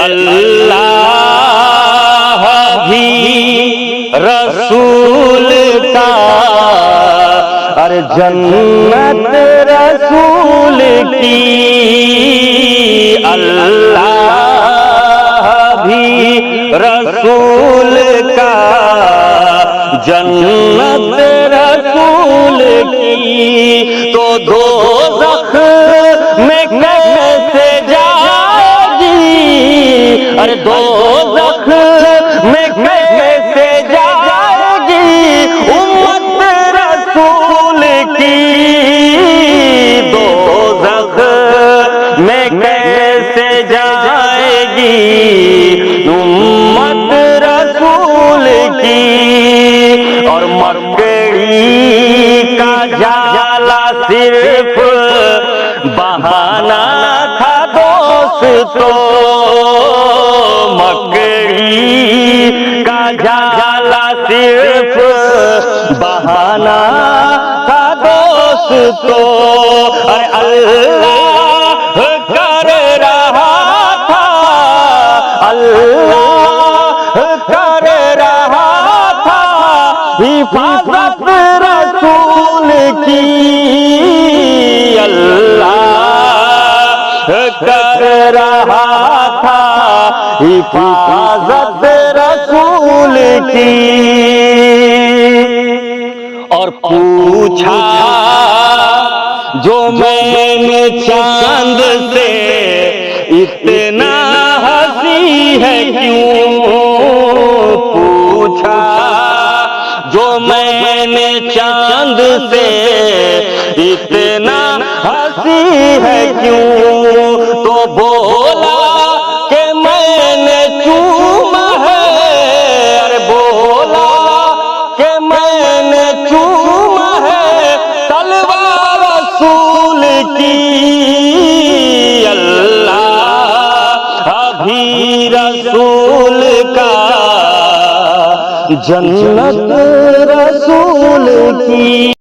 अल्लाह भी रसूल का, अरे जन्नत रसूल की, अल्लाह भी रसूल का, जन्नत रसूल की, तो दोज़ख में कैसे जाएगी, अरे दोज़ख में कैसे जाएगी उम्मत रसूल की, दोज़ख में कैसे जाएगी उम्मत रसूल की। और मकड़ी का जाला सिर्फ बहाना था दोस्तों, मकड़ी का जाला सिर्फ बहाना था दोस्तों। अरे अल्लाह कर रहा था, अल्लाह कर रहा था हिफाजत रसूल की, अल्लाह कर रहा था हिफाजत रसूल की। और पूछा जो मैंने चांद से इतना हंसी है क्यों, पूछा जो मैंने चांद से इतना हंसी है क्यों, तो बोला कि मैंने चूमा है, अरे बोला कि मैंने चूमा है तलवार रसूल की, अल्लाह अभी रसूल का, जन्नत रसूल की।